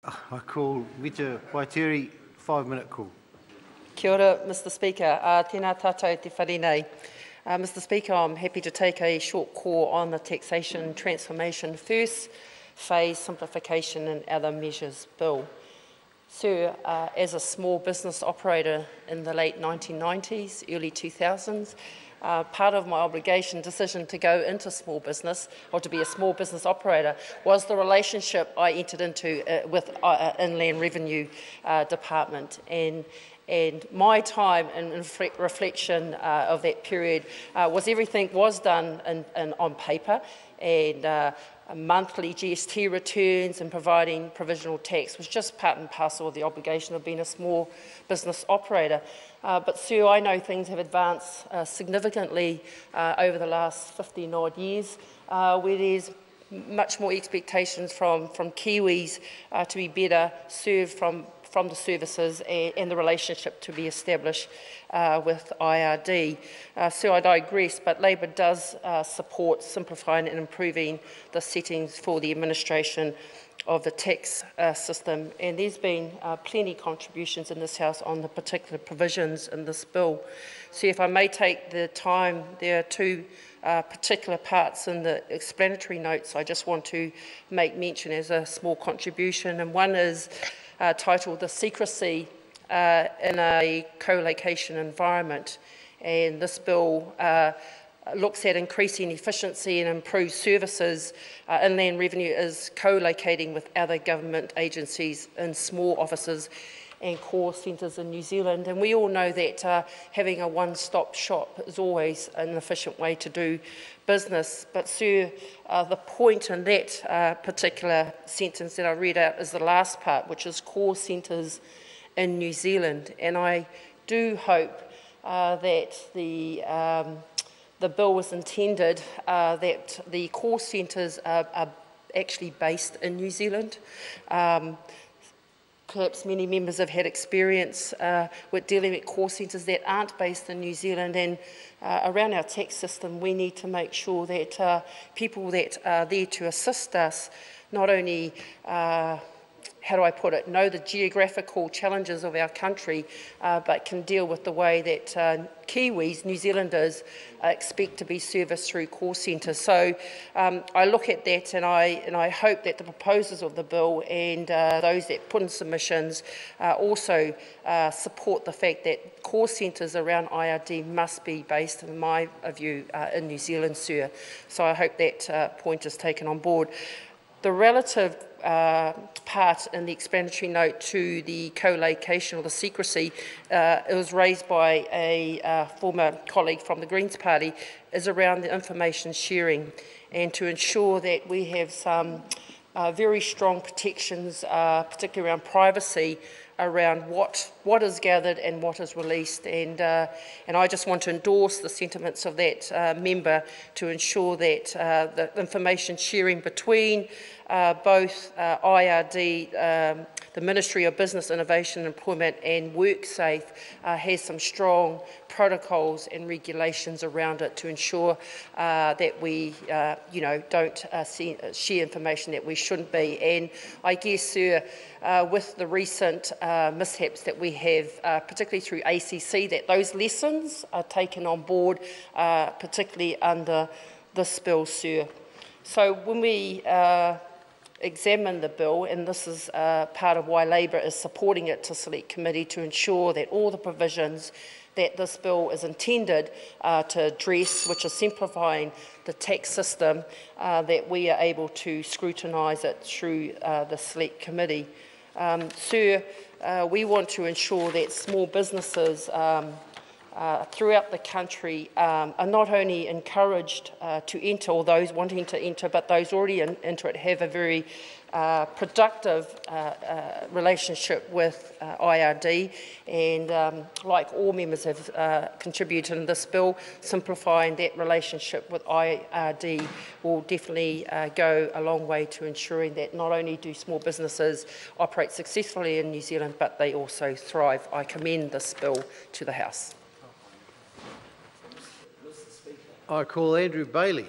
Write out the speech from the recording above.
I call Mita Waiteri, 5-minute call. Kia ora, Mr Speaker. Tēnā tātou te wharenei. Mr Speaker, I'm happy to take a short call on the Taxation Transformation First Phase Simplification and Other Measures Bill. Sir, as a small business operator in the late 1990s, early 2000s, part of my decision to go into small business, or to be a small business operator, was the relationship I entered into with Inland Revenue Department. And my time in reflection of that period was everything was done on paper, and monthly GST returns and providing provisional tax was just part and parcel of the obligation of being a small business operator. But Sir, I know things have advanced significantly over the last 15-odd years, where there's much more expectations from Kiwis to be better served from the services and the relationship to be established with IRD. So I digress, but Labor does support simplifying and improving the settings for the administration of the tax system, and there's been plenty of contributions in this House on the particular provisions in this bill. So if I may take the time, there are two particular parts in the explanatory notes I just want to make mention as a small contribution, and one is titled The Secrecy in a Co-location Environment, and this bill looks at increasing efficiency and improved services. Inland Revenue is co-locating with other government agencies in small offices and call centres in New Zealand, and we all know that having a one-stop shop is always an efficient way to do business. But Sir, the point in that particular sentence that I read out is the last part, which is call centres in New Zealand, and I do hope that the bill was intended that the call centres are actually based in New Zealand. Perhaps many members have had experience with dealing with call centres that aren't based in New Zealand, and around our tax system we need to make sure that people that are there to assist us not only how do I put it, know the geographical challenges of our country, but can deal with the way that Kiwis, New Zealanders, expect to be serviced through call centres. So I look at that, and I hope that the proposers of the bill and those that put in submissions also support the fact that call centres around IRD must be based, in my view, in New Zealand, Sir. So I hope that point is taken on board. The relative part in the explanatory note to the co-location or the secrecy, it was raised by a former colleague from the Greens Party, is around the information sharing, and to ensure that we have some very strong protections, particularly around privacy, around what is gathered and what is released, and I just want to endorse the sentiments of that member to ensure that the information sharing between both IRD, the Ministry of Business, Innovation and Employment, and WorkSafe has some strong protocols and regulations around it to ensure that we don't share information that we shouldn't be. And I guess, Sir, with the recent mishaps that we have, particularly through ACC, that those lessons are taken on board, particularly under this bill, Sir. So when we examine the bill, and this is part of why Labor is supporting it to Select Committee, to ensure that all the provisions that this bill is intended to address, which is simplifying the tax system, that we are able to scrutinise it through the Select Committee. Sir, we want to ensure that small businesses throughout the country are not only encouraged to enter, or those wanting to enter, but those already enter it have a very productive relationship with IRD, and like all members have contributed in this bill, simplifying that relationship with IRD will definitely go a long way to ensuring that not only do small businesses operate successfully in New Zealand, but they also thrive. I commend this bill to the House. I call Andrew Bailey.